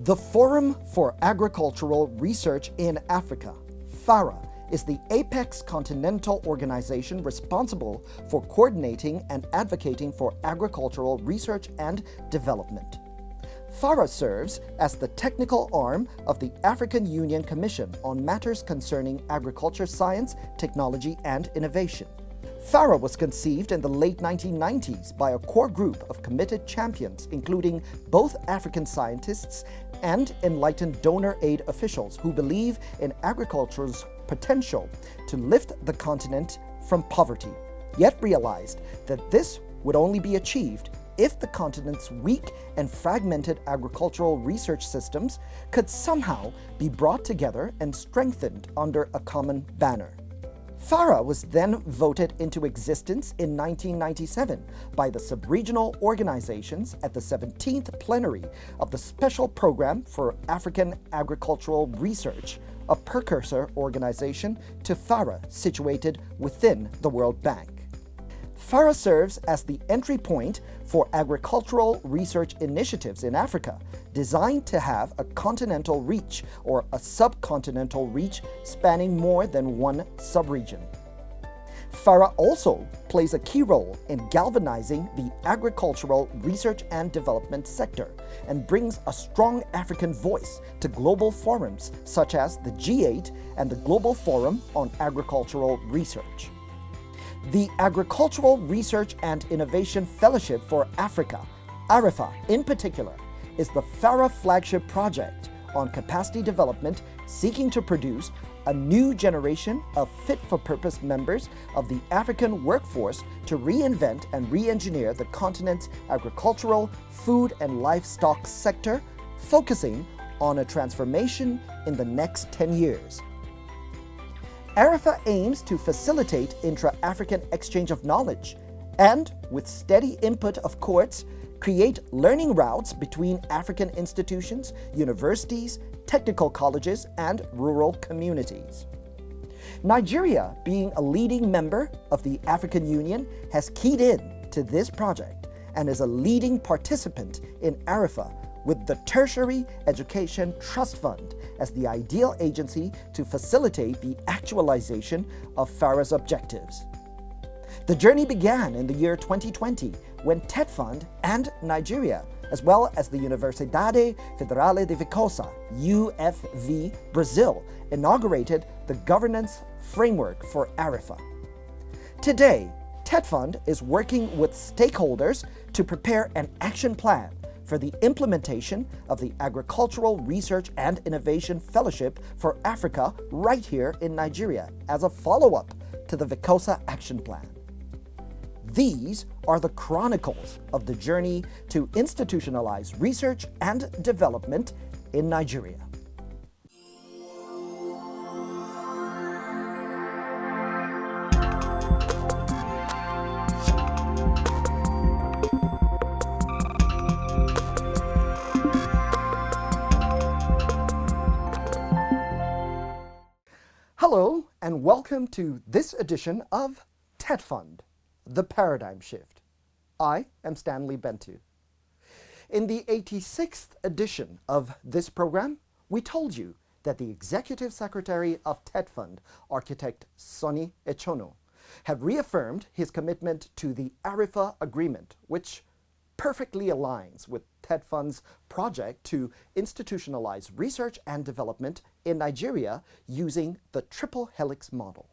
The Forum for Agricultural Research in Africa, FARA, is the apex continental organization responsible for coordinating and advocating for agricultural research and development. FARA serves as the technical arm of the African Union Commission on matters concerning agriculture science, technology, and innovation. FARA was conceived in the late 1990s by a core group of committed champions, including both African scientists and enlightened donor aid officials who believe in agriculture's potential to lift the continent from poverty, yet realized that this would only be achieved if the continent's weak and fragmented agricultural research systems could somehow be brought together and strengthened under a common banner. FARA was then voted into existence in 1997 by the sub-regional organizations at the 17th plenary of the Special Program for African Agricultural Research, a precursor organization to FARA situated within the World Bank. FARA serves as the entry point for agricultural research initiatives in Africa, designed to have a continental reach or a subcontinental reach spanning more than one subregion. FARA also plays a key role in galvanizing the agricultural research and development sector and brings a strong African voice to global forums such as the G8 and the Global Forum on Agricultural Research. The Agricultural Research and Innovation Fellowship for Africa, ARIFA in particular, is the FARA flagship project on capacity development seeking to produce a new generation of fit-for-purpose members of the African workforce to reinvent and re-engineer the continent's agricultural, food and livestock sector, focusing on a transformation in the next 10 years. ARIFA aims to facilitate intra-African exchange of knowledge and, with steady input of courts, create learning routes between African institutions, universities, technical colleges, and rural communities. Nigeria, being a leading member of the African Union, has keyed in to this project and is a leading participant in ARIFA, with the Tertiary Education Trust Fund as the ideal agency to facilitate the actualization of FARA's objectives. The journey began in the year 2020 when TETFund and Nigeria, as well as the Universidade Federal de Viçosa, UFV, Brazil, inaugurated the governance framework for ARIFA. Today, TETFund is working with stakeholders to prepare an action plan for the implementation of the Agricultural Research and Innovation Fellowship for Africa right here in Nigeria as a follow-up to the Viçosa Action Plan. These are the chronicles of the journey to institutionalize research and development in Nigeria. Hello, and welcome to this edition of TETFund, The Paradigm Shift. I am Stanley Bentu. In the 86th edition of this program, we told you that the Executive Secretary of TETFund, architect Sonny Echono, had reaffirmed his commitment to the ARIFA agreement, which perfectly aligns with TETFund's project to institutionalize research and development in Nigeria using the triple helix model.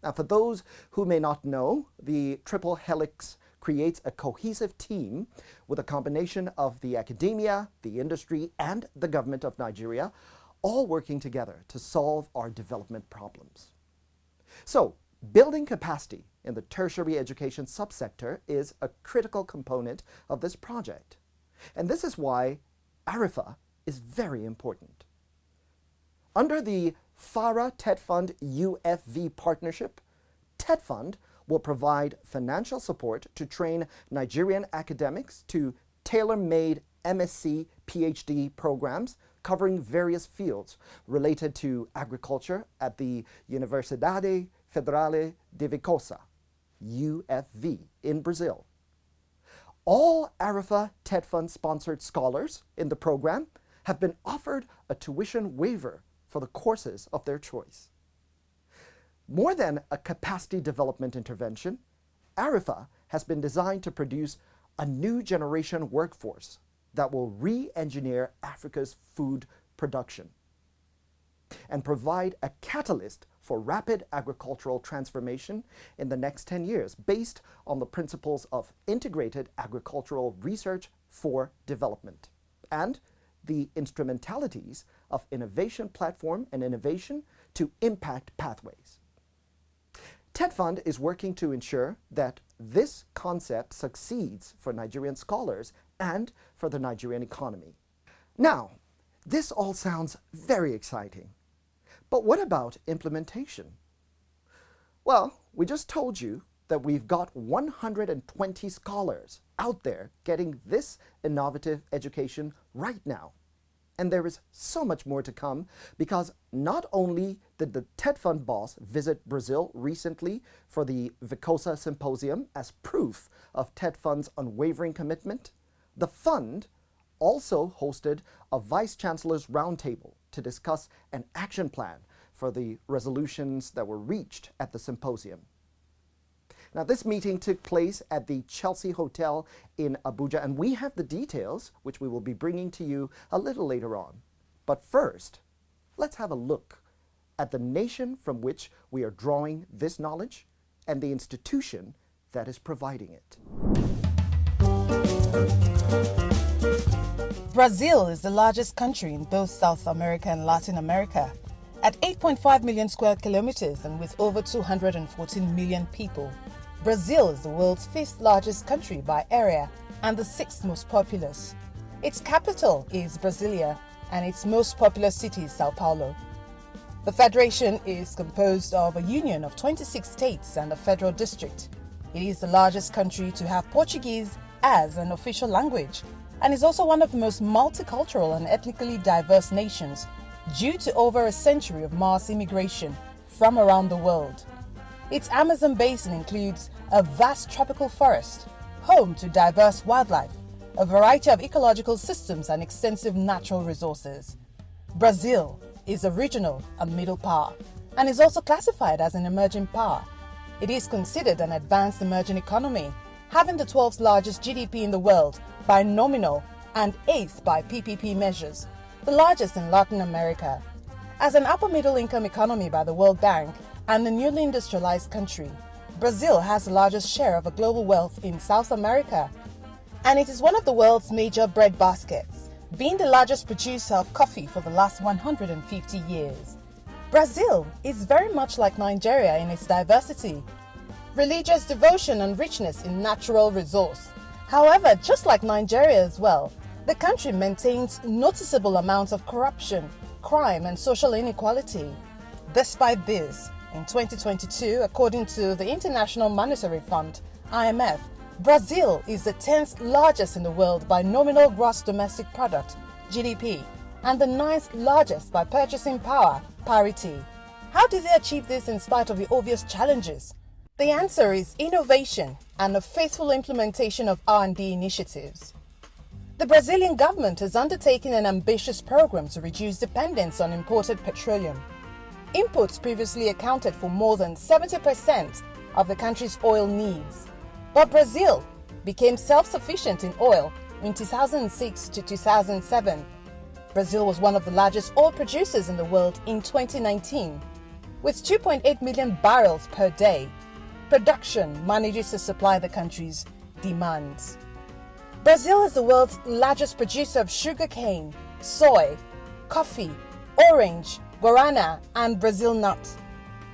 Now, for those who may not know, the triple helix creates a cohesive team with a combination of the academia, the industry, and the government of Nigeria, all working together to solve our development problems. So, building capacity in the tertiary education subsector is a critical component of this project. And this is why ARIFA is very important. Under the FARA TETFund UFV partnership, TETFund will provide financial support to train Nigerian academics to tailor-made MSc, PhD programs covering various fields related to agriculture at the Universidade Federal de Viçosa, UFV, in Brazil. All ARIFA TETFund sponsored scholars in the program have been offered a tuition waiver for the courses of their choice. More than a capacity development intervention, ARIFA has been designed to produce a new generation workforce that will re-engineer Africa's food production and provide a catalyst for rapid agricultural transformation in the next 10 years based on the principles of integrated agricultural research for development and the instrumentalities of innovation platform and innovation to impact pathways. TETFund is working to ensure that this concept succeeds for Nigerian scholars and for the Nigerian economy. Now, this all sounds very exciting, but what about implementation? Well, we just told you that we've got 120 scholars out there getting this innovative education right now. And there is so much more to come because not only did the TETFund boss visit Brazil recently for the Vicosa Symposium as proof of TETFund's unwavering commitment, the fund also hosted a Vice Chancellor's Roundtable to discuss an action plan for the resolutions that were reached at the symposium. Now, this meeting took place at the Chelsea Hotel in Abuja, and we have the details, which we will be bringing to you a little later on. But first, let's have a look at the nation from which we are drawing this knowledge and the institution that is providing it. Brazil is the largest country in both South America and Latin America, at 8.5 million square kilometers and with over 214 million people. Brazil is the world's fifth largest country by area and the sixth most populous. Its capital is Brasilia and its most populous city is Sao Paulo. The federation is composed of a union of 26 states and a federal district. It is the largest country to have Portuguese as an official language and is also one of the most multicultural and ethnically diverse nations due to over a century of mass immigration from around the world. Its Amazon basin includes a vast tropical forest, home to diverse wildlife, a variety of ecological systems and extensive natural resources. Brazil is a regional and middle power and is also classified as an emerging power. It is considered an advanced emerging economy, having the 12th largest GDP in the world by nominal and 8th by PPP measures, the largest in Latin America. As an upper middle income economy by the World Bank and a newly industrialized country, Brazil has the largest share of global wealth in South America, and it is one of the world's major bread baskets, being the largest producer of coffee for the last 150 years. Brazil is very much like Nigeria in its diversity, religious devotion and richness in natural resource. However, just like Nigeria as well, the country maintains noticeable amounts of corruption, crime and social inequality. Despite this, in 2022, according to the International Monetary Fund, IMF, Brazil is the 10th largest in the world by nominal gross domestic product, GDP, and the 9th largest by purchasing power, parity. How did they achieve this in spite of the obvious challenges? The answer is innovation and a faithful implementation of R&D initiatives. The Brazilian government has undertaken an ambitious program to reduce dependence on imported petroleum. Imports previously accounted for more than 70% of the country's oil needs. But Brazil became self-sufficient in oil in 2006 to 2007. Brazil was one of the largest oil producers in the world in 2019. With 2.8 million barrels per day, production manages to supply the country's demands. Brazil is the world's largest producer of sugarcane, soy, coffee, orange, guarana, and Brazil nut.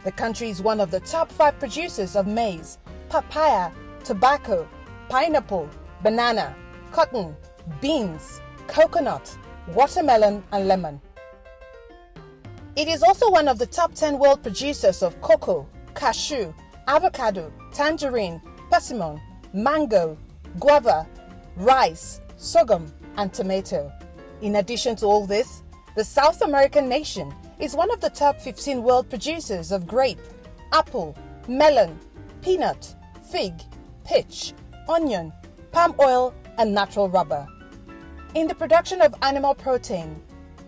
The country is one of the top 5 producers of maize, papaya, tobacco, pineapple, banana, cotton, beans, coconut, watermelon, and lemon. It is also one of the top 10 world producers of cocoa, cashew, avocado, tangerine, persimmon, mango, guava, rice, sorghum, and tomato. In addition to all this, the South American nation is one of the top 15 world producers of grape, apple, melon, peanut, fig, peach, onion, palm oil, and natural rubber. In the production of animal protein,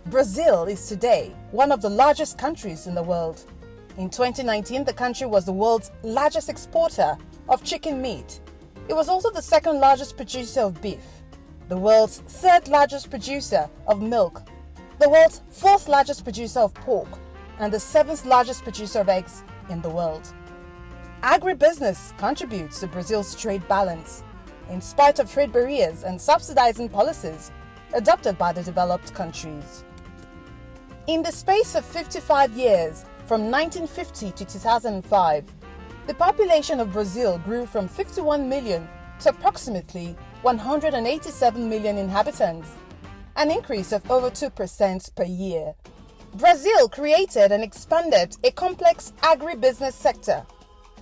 Brazil is today one of the largest countries in the world. In 2019, the country was the world's largest exporter of chicken meat. It was also the second largest producer of beef, the world's third largest producer of milk, the world's fourth largest producer of pork, and the seventh largest producer of eggs in the world. Agribusiness contributes to Brazil's trade balance, in spite of trade barriers and subsidizing policies adopted by the developed countries. In the space of 55 years, from 1950 to 2005, the population of Brazil grew from 51 million to approximately 187 million inhabitants, an increase of over 2% per year. Brazil created and expanded a complex agribusiness sector.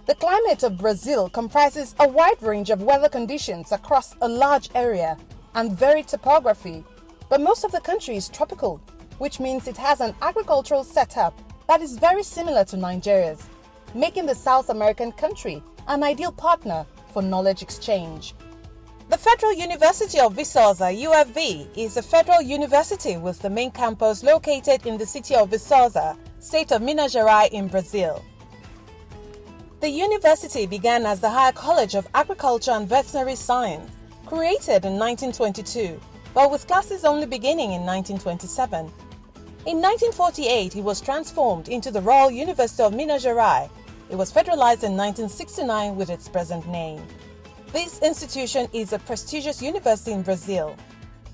The climate of Brazil comprises a wide range of weather conditions across a large area and varied topography, but most of the country is tropical, which means it has an agricultural setup that is very similar to Nigeria's, making the South American country an ideal partner for knowledge exchange. The Federal University of Viçosa, UFV, is a federal university with the main campus located in the city of Viçosa, state of Minas Gerais in Brazil. The university began as the Higher College of Agriculture and Veterinary Science, created in 1922, but with classes only beginning in 1927. In 1948, it was transformed into the Royal University of Minas Gerais. It was federalized in 1969 with its present name. This institution is a prestigious university in Brazil.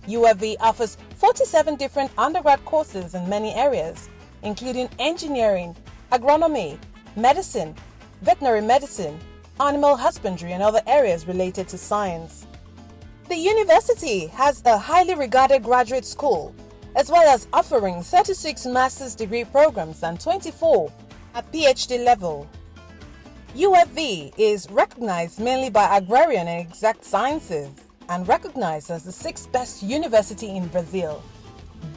UFV offers 47 different undergrad courses in many areas, including engineering, agronomy, medicine, veterinary medicine, animal husbandry, and other areas related to science. The university has a highly regarded graduate school, as well as offering 36 master's degree programs and 24 at PhD level. UFV is recognized mainly by agrarian and exact sciences and recognized as the 6th best university in Brazil,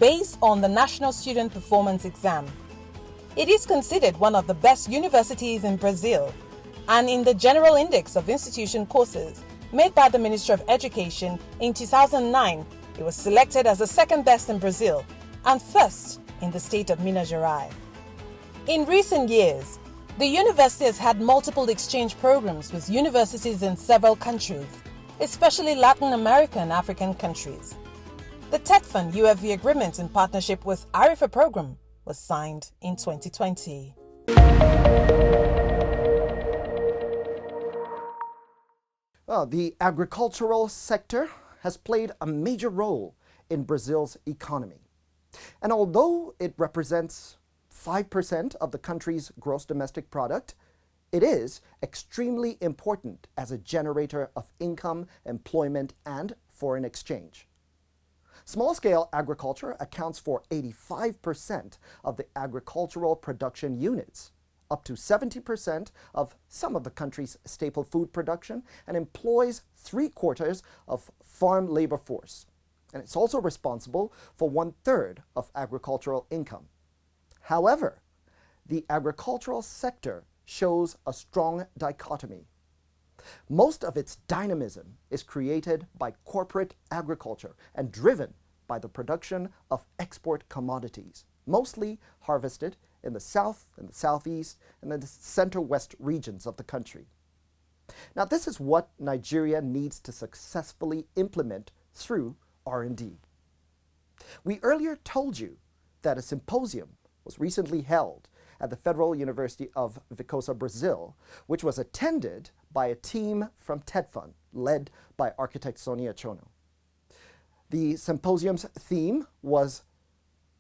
based on the National Student Performance Exam. It is considered one of the best universities in Brazil, and in the General Index of Institution Courses made by the Ministry of Education in 2009, it was selected as the 2nd best in Brazil and 1st in the state of Minas Gerais. In recent years, the university has had multiple exchange programs with universities in several countries, especially Latin American and African countries. The TETFund UFV agreement in partnership with ARIFA program was signed in 2020. Well, the agricultural sector has played a major role in Brazil's economy. And although it represents 5% of the country's gross domestic product, it is extremely important as a generator of income, employment, and foreign exchange. Small-scale agriculture accounts for 85% of the agricultural production units, up to 70% of some of the country's staple food production, and employs 3/4 of farm labor force. And it's also responsible for 1/3 of agricultural income. However, the agricultural sector shows a strong dichotomy. Most of its dynamism is created by corporate agriculture and driven by the production of export commodities, mostly harvested in the south and the southeast and the center-west regions of the country. Now, this is what Nigeria needs to successfully implement through R&D. We earlier told you that a symposium was recently held at the Federal University of Viçosa, Brazil, which was attended by a team from TETFund, led by architect Sonia Chono. The symposium's theme was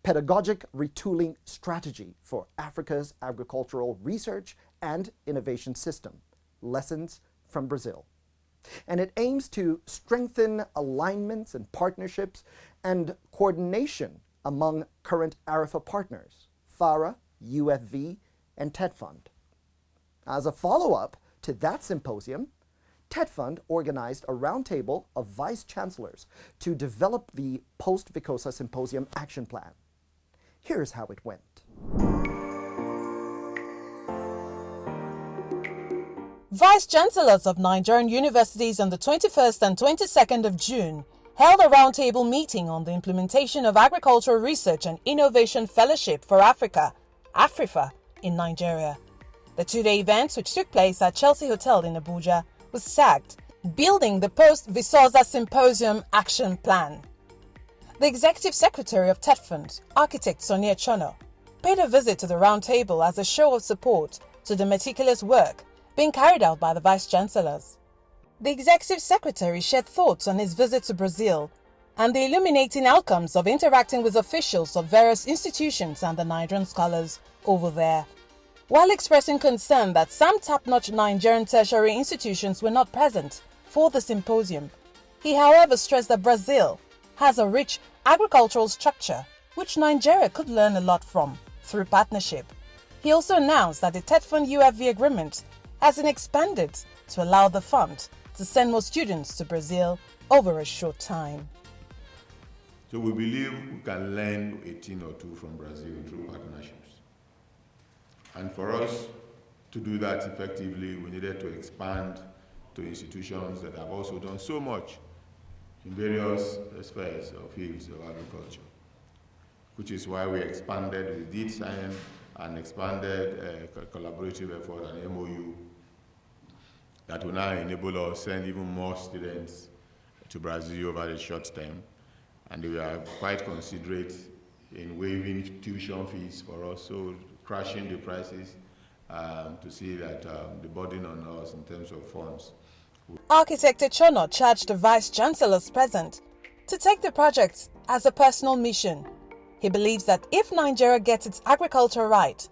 Pedagogic Retooling Strategy for Africa's Agricultural Research and Innovation System, Lessons from Brazil. And it aims to strengthen alignments and partnerships and coordination among current ARIFA partners, FARA, UFV, and TETFund. As a follow-up to that symposium, TETFund organized a roundtable of vice chancellors to develop the post-Viçosa Symposium action plan. Here's how it went. Vice chancellors of Nigerian universities on the 21st and 22nd of June held a roundtable meeting on the implementation of Agricultural Research and Innovation Fellowship for Africa, AFRIFA, in Nigeria. The two-day event, which took place at Chelsea Hotel in Abuja, was tagged Building the Post-Visosa Symposium Action Plan. The Executive Secretary of TETFund, Architect Sonia Chono, paid a visit to the roundtable as a show of support to the meticulous work being carried out by the Vice-Chancellors. The Executive Secretary shared thoughts on his visit to Brazil and the illuminating outcomes of interacting with officials of various institutions and the Nigerian scholars over there. While expressing concern that some top-notch Nigerian tertiary institutions were not present for the symposium, he however stressed that Brazil has a rich agricultural structure which Nigeria could learn a lot from through partnership. He also announced that the TETFund UFV agreement has been expanded to allow the fund to send more students to Brazil over a short time. So we believe we can learn 18 or 2 from Brazil through partnerships. And for us to do that effectively, we needed to expand to institutions that have also done so much in various spheres or fields of agriculture, which is why we expanded, we did sign and expanded a collaborative effort, an MOU, that will now enable us to send even more students to Brazil over the short term. And we are quite considerate in waiving tuition fees for us, so crashing the prices to see that the burden on us in terms of funds. Architect Chono charged the Vice-Chancellors present to take the project as a personal mission. He believes that if Nigeria gets its agriculture right,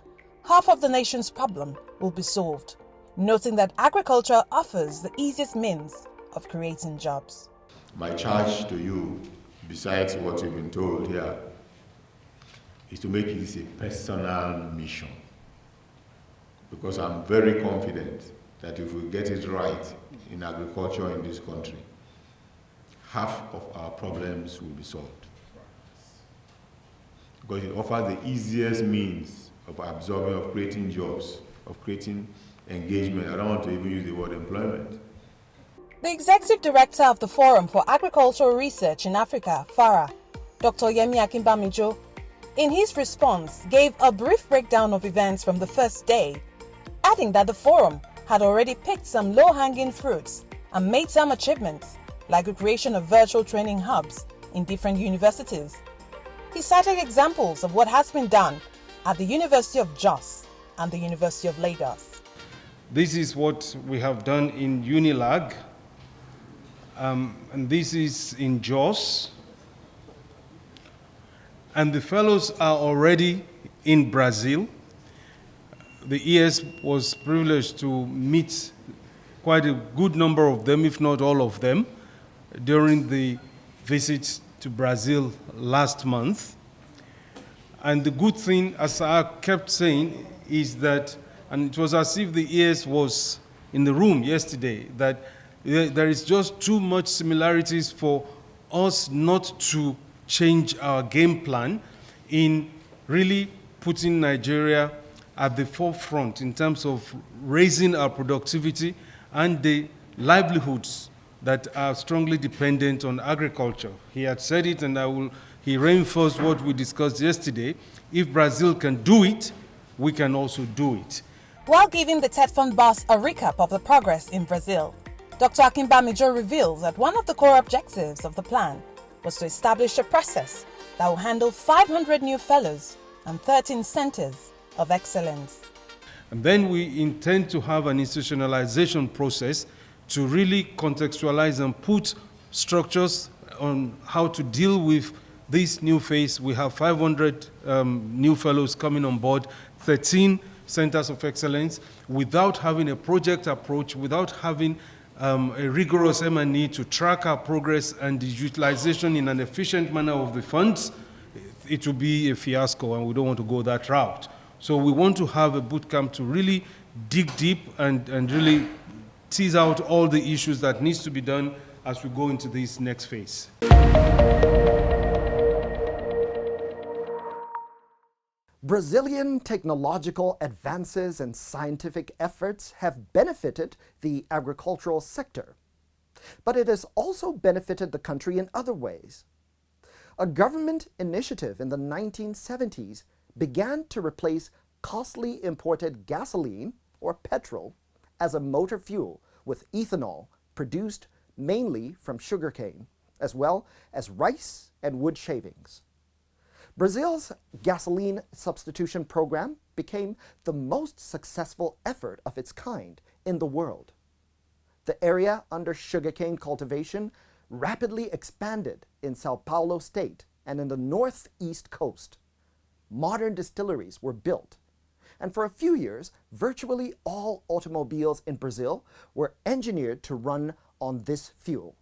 half of the nation's problem will be solved, noting that agriculture offers the easiest means of creating jobs. My charge to you, besides what you've been told here, is to make this a personal mission. Because I'm very confident that if we get it right in agriculture in this country, half of our problems will be solved. Because it offers the easiest means of absorbing, of creating jobs, of creating engagement. I don't want to even use the word employment. The Executive Director of the Forum for Agricultural Research in Africa, FARA, Dr. Yemi Akinbamijo, in his response gave a brief breakdown of events from the first day, adding that the forum had already picked some low-hanging fruits and made some achievements, like the creation of virtual training hubs in different universities. He cited examples of what has been done at the University of Jos and the University of Lagos. This is what we have done in Unilag, and this is in Jos. And the fellows are already in Brazil. The ES was privileged to meet quite a good number of them, if not all of them, during the visit to Brazil last month. And the good thing, as I kept saying, is that, and it was as if the ES was in the room yesterday, that there is just too much similarities for us not to change our game plan in really putting Nigeria at the forefront in terms of raising our productivity and the livelihoods that are strongly dependent on agriculture. He had said it, and he reinforced what we discussed yesterday. If Brazil can do it, we can also do it. While giving the TETFund boss a recap of the progress in Brazil, Dr. Akinbamijo reveals that one of the core objectives of the plan was to establish a process that will handle 500 new fellows and 13 centers of excellence. And then we intend to have an institutionalization process to really contextualize and put structures on how to deal with this new phase. We have 500 new fellows coming on board, 13 centers of excellence, without having a project approach, without having a rigorous M&E to track our progress and the utilization in an efficient manner of the funds. It will be a fiasco, and we don't want to go that route. So we want to have a boot camp to really dig deep and really tease out all the issues that needs to be done as we go into this next phase. Brazilian technological advances and scientific efforts have benefited the agricultural sector. But it has also benefited the country in other ways. A government initiative in the 1970s began to replace costly imported gasoline, or petrol, as a motor fuel with ethanol produced mainly from sugarcane, as well as rice and wood shavings. Brazil's gasoline substitution program became the most successful effort of its kind in the world. The area under sugarcane cultivation rapidly expanded in Sao Paulo state and in the northeast coast. Modern distilleries were built, and for a few years, virtually all automobiles in Brazil were engineered to run on this fuel.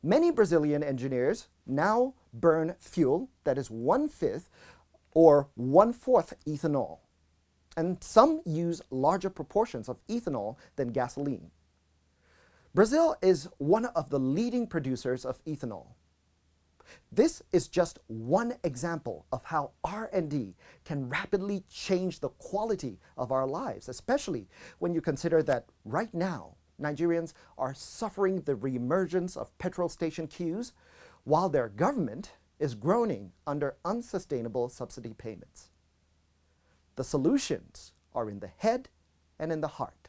Many Brazilian engineers now burn fuel that is 1/5 or 1/4 ethanol, and some use larger proportions of ethanol than gasoline. Brazil is one of the leading producers of ethanol. This is just one example of how R&D can rapidly change the quality of our lives, especially when you consider that right now, Nigerians are suffering the reemergence of petrol station queues, while their government is groaning under unsustainable subsidy payments. The solutions are in the head and in the heart.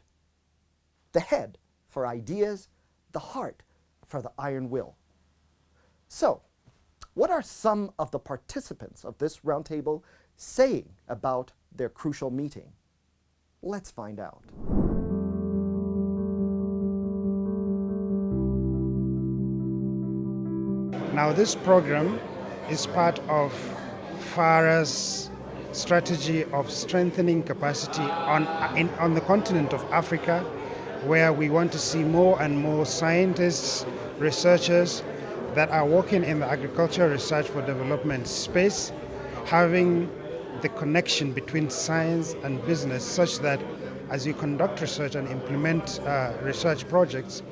The head for ideas, the heart for the iron will. So, what are some of the participants of this roundtable saying about their crucial meeting? Let's find out. Now, this program is part of FARA's strategy of strengthening capacity on the continent of Africa, where we want to see more and more scientists, researchers that are working in the agricultural research for development space, having the connection between science and business such that as you conduct research and implement research projects,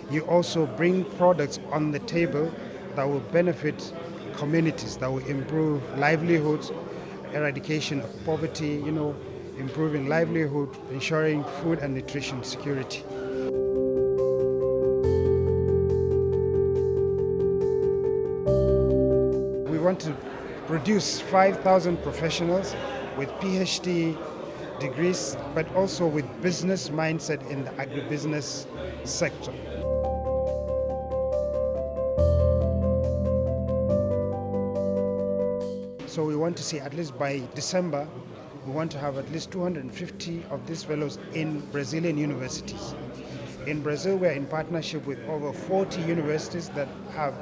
you also bring products on the table that will benefit communities, that will improve livelihoods, eradication of poverty, improving livelihood, ensuring food and nutrition security. We want to produce 5,000 professionals with PhD degrees, but also with business mindset in the agribusiness sector. So we want to see at least by December, we want to have at least 250 of these fellows in Brazilian universities. In Brazil, we're in partnership with over 40 universities that have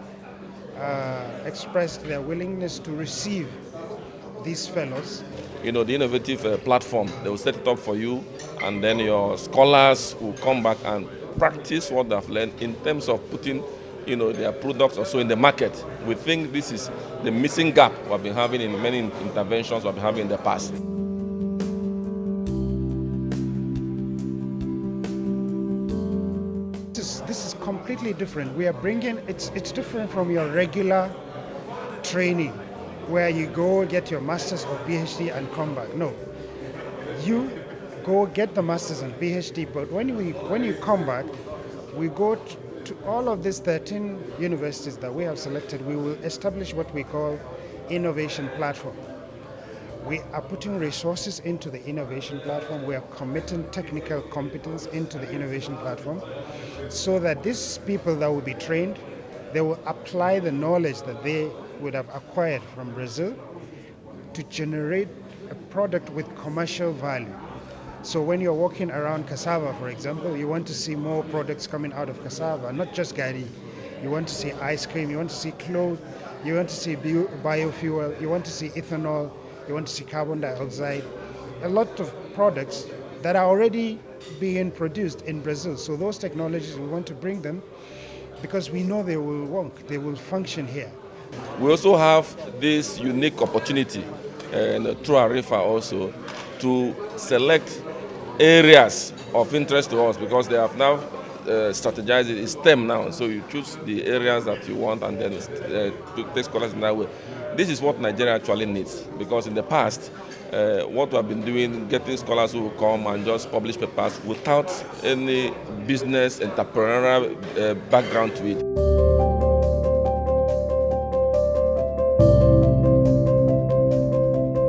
expressed their willingness to receive these fellows. The innovative platform, they will set it up for you, and then your scholars will come back and practice what they've learned in terms of putting their products also in the market. We think this is the missing gap we've been having in many interventions we've been having in the past. This is completely different. We are bringing, it's different from your regular training where you go get your master's or PhD and come back. No, you go get the master's and PhD, but when you come back, we go to all of these 13 universities that we have selected. We will establish what we call innovation platform. We are putting resources into the innovation platform. We are committing technical competence into the innovation platform so that these people that will be trained, they will apply the knowledge that they would have acquired from Brazil to generate a product with commercial value. So when you're walking around cassava, for example, you want to see more products coming out of cassava, not just gari. You want to see ice cream, you want to see clothes, you want to see biofuel, you want to see ethanol, you want to see carbon dioxide, a lot of products that are already being produced in Brazil. So those technologies, we want to bring them because we know they will work, they will function here. We also have this unique opportunity through ARIFA also to select areas of interest to us, because they have now strategized it. It's STEM now, so you choose the areas that you want and then take scholars in that way. This is what Nigeria actually needs, because in the past, what we have been doing, getting scholars who will come and just publish papers without any business, entrepreneurial background to it.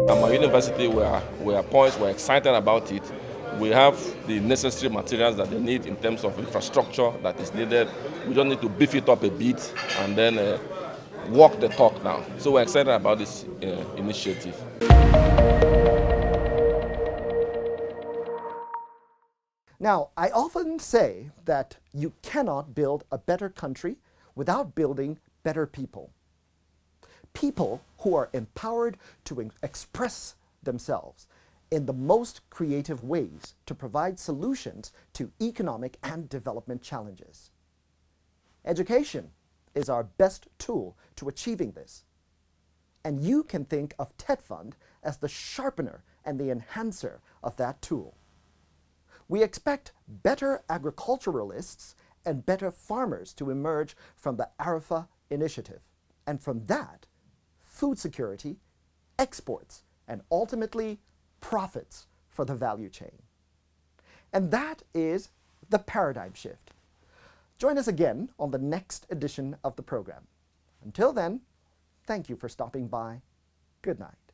At my university, we are poised, we're excited about it. We have the necessary materials that they need in terms of infrastructure that is needed. We just need to beef it up a bit and then walk the talk now. So we're excited about this initiative. Now, I often say that you cannot build a better country without building better people. People who are empowered to express themselves in the most creative ways to provide solutions to economic and development challenges. Education is our best tool to achieving this. And you can think of TETFund as the sharpener and the enhancer of that tool. We expect better agriculturalists and better farmers to emerge from the ARIFA initiative. And from that, food security, exports, and ultimately profits for the value chain. And that is the paradigm shift. Join us again on the next edition of the program. Until then, thank you for stopping by. Good night.